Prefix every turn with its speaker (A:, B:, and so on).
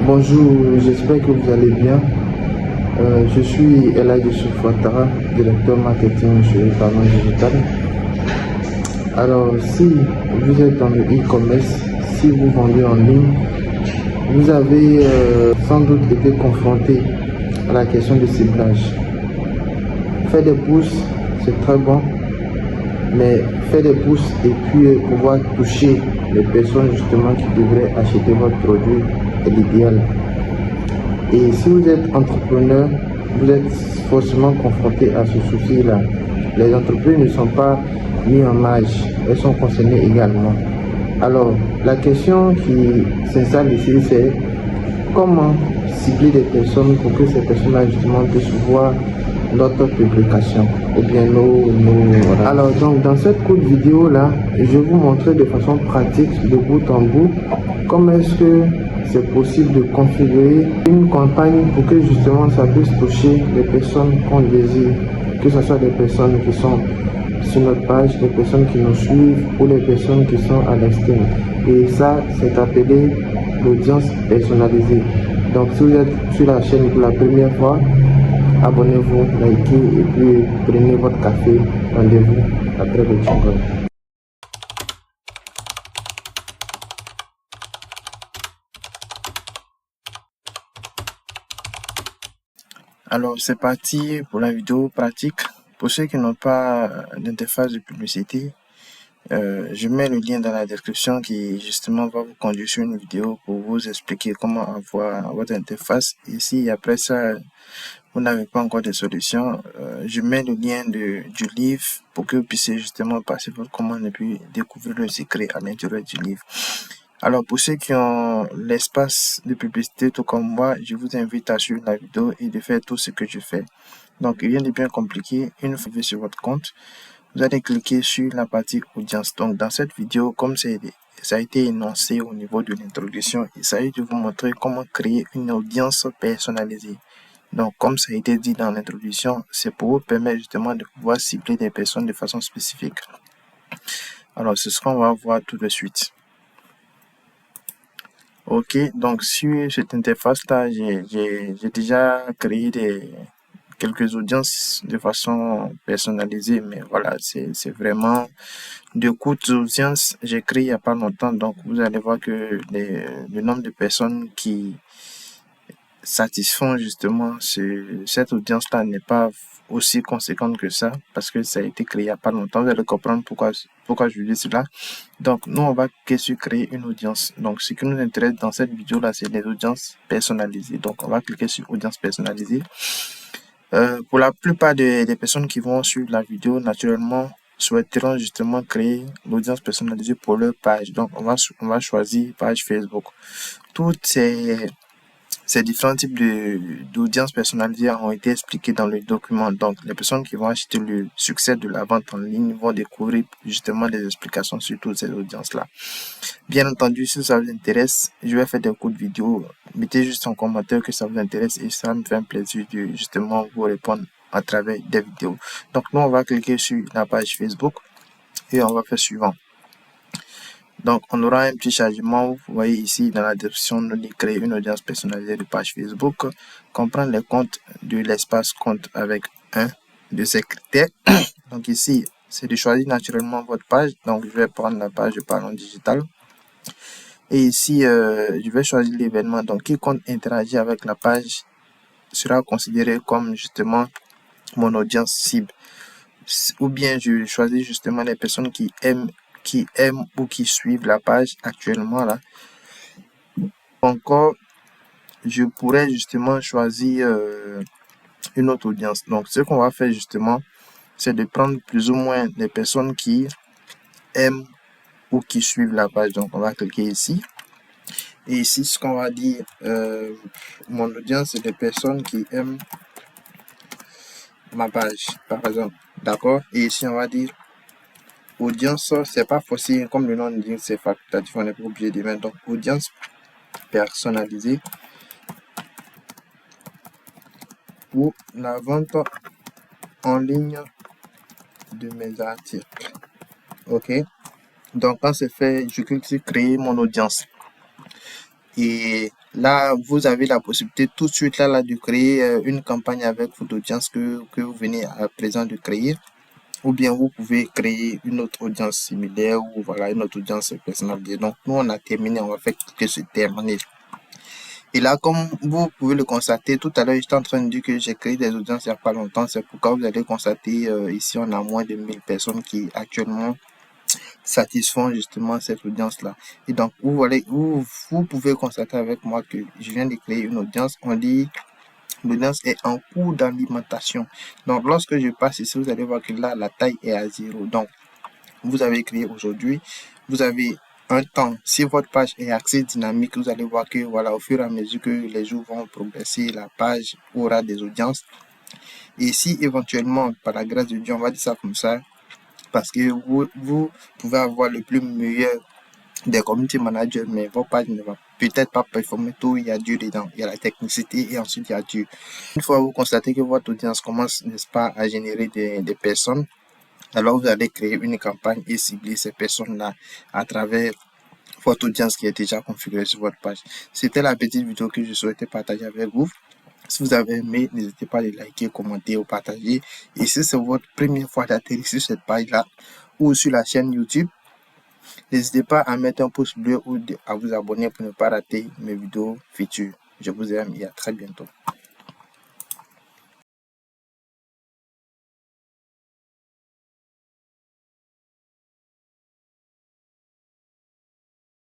A: Bonjour, j'espère que vous allez bien. Je suis Elaï Soufouattara, directeur marketing chez Talent Digital. Alors, si vous êtes dans le e-commerce, si vous vendez en ligne, vous avez sans doute été confronté à la question du ciblage. Faire des posts, c'est très bon, mais faire des posts et puis pouvoir toucher les personnes justement qui devraient acheter votre produit est l'idéal. Et si vous êtes entrepreneur, vous êtes forcément confronté à ce souci-là. Les entreprises ne sont pas mises en marge, elles sont concernées également. Alors, la question qui s'installe ici, c'est comment cibler des personnes pour que ces personnes-là justement puissent voir notre publication ou bien voilà. Alors donc dans cette courte vidéo là, je vais vous montrer de façon pratique de bout en bout comment est-ce que c'est possible de configurer une campagne pour que justement ça puisse toucher les personnes qu'on désire, que ce soit des personnes qui sont sur notre page, les personnes qui nous suivent ou les personnes qui sont à l'externe. Et ça, c'est appelé l'audience personnalisée. Donc si vous êtes sur la chaîne pour la première fois, abonnez-vous, likez et puis prenez votre café. Rendez-vous après le jingle. Alors c'est parti pour la vidéo pratique. Pour ceux qui n'ont pas d'interface de publicité, je mets le lien dans la description qui justement va vous conduire sur une vidéo pour vous expliquer comment avoir votre interface. Et si après ça vous n'avez pas encore de solution, je mets le lien du livre pour que vous puissiez justement passer votre commande et puis découvrir le secret à l'intérieur du livre. Alors pour ceux qui ont l'espace de publicité tout comme moi, je vous invite à suivre la vidéo et de faire tout ce que je fais. Donc rien de bien compliqué. Une fois sur votre compte, vous allez cliquer sur la partie audience. Donc dans cette vidéo, comme ça a été énoncé au niveau de l'introduction, il s'agit de vous montrer comment créer une audience personnalisée. Donc comme ça a été dit dans l'introduction, c'est pour vous permettre justement de pouvoir cibler des personnes de façon spécifique. Alors c'est ce qu'on va voir tout de suite. Ok, donc sur cette interface-là, j'ai déjà créé quelques audiences de façon personnalisée, mais voilà, c'est vraiment de courtes audiences. J'ai créé il n'y a pas longtemps, donc vous allez voir que le nombre de personnes qui satisfont justement cette audience-là n'est pas aussi conséquente que ça, parce que ça a été créé il n'y a pas longtemps. Vous allez comprendre pourquoi je dis cela. Donc, nous, on va cliquer sur créer une audience. Donc, ce qui nous intéresse dans cette vidéo-là, c'est les audiences personnalisées. Donc, on va cliquer sur audience personnalisée. Pour la plupart des personnes qui vont suivre la vidéo, naturellement, souhaiteront justement créer l'audience personnalisée pour leur page. Donc, on va choisir page Facebook. Toutes ces différents types d'audience personnalisées ont été expliqués dans le document. Donc, les personnes qui vont acheter le succès de la vente en ligne vont découvrir justement des explications sur toutes ces audiences-là. Bien entendu, si ça vous intéresse, je vais faire des courtes vidéos. Mettez juste en commentaire que ça vous intéresse et ça me fait un plaisir de justement vous répondre à travers des vidéos. Donc, nous, on va cliquer sur la page Facebook et on va faire suivant. Donc, on aura un petit chargement. Vous voyez ici dans la description, nous dit créer une audience personnalisée de page Facebook. Comprendre les comptes de l'espace compte avec un de ces critères. Donc, ici, c'est de choisir naturellement votre page. Donc, je vais prendre la page de Talent Digital. Et ici, je vais choisir l'événement. Donc, qui compte interagir avec la page sera considéré comme justement mon audience cible. Ou bien, je choisis justement les personnes qui aiment ou qui suivent la page actuellement là. Encore, je pourrais justement choisir une autre audience. Donc, ce qu'on va faire justement, c'est de prendre plus ou moins les personnes qui aiment ou qui suivent la page. Donc, on va cliquer ici. Et ici, ce qu'on va dire, mon audience, c'est des personnes qui aiment ma page, par exemple. D'accord? Et ici, on va dire audience, c'est pas forcément comme le nom dit, c'est facultatif, on n'est pas obligé de mettre. Donc, audience personnalisée pour la vente en ligne de mes articles. Ok, donc quand c'est fait, je clique sur créer mon audience et Là, vous avez la possibilité tout de suite là de créer une campagne avec votre audience que vous venez à présent de créer. Ou bien vous pouvez créer une autre audience similaire ou voilà une autre audience personnalisée. Donc, nous, on a terminé, on va faire que se terminer. Et là, comme vous pouvez le constater, tout à l'heure, j'étais en train de dire que j'ai créé des audiences il n'y a pas longtemps. C'est pourquoi vous allez constater ici, on a moins de 1000 personnes qui actuellement satisfont justement cette audience-là. Et donc, vous pouvez constater avec moi que je viens de créer une audience. On dit l'audience est en cours d'alimentation. Donc, lorsque je passe ici, vous allez voir que là, la taille est à 0. Donc, vous avez créé aujourd'hui, vous avez un temps. Si votre page est axée dynamique, vous allez voir que voilà, au fur et à mesure que les jours vont progresser, la page aura des audiences. Et si éventuellement, par la grâce de Dieu, on va dire ça comme ça, parce que vous pouvez avoir le plus meilleur des community managers, mais votre page ne va peut-être pas performer tout, il y a Dieu dedans, il y a la technicité et ensuite il y a Dieu. Une fois vous constatez que votre audience commence, n'est-ce pas, à générer des personnes, alors vous allez créer une campagne et cibler ces personnes-là à travers votre audience qui est déjà configurée sur votre page. C'était la petite vidéo que je souhaitais partager avec vous. Si vous avez aimé, n'hésitez pas à les liker, commenter ou partager. Et si c'est votre première fois d'atterrir sur cette page-là ou sur la chaîne YouTube, n'hésitez pas à mettre un pouce bleu ou à vous abonner pour ne pas rater mes vidéos futures. Je vous aime et à très bientôt.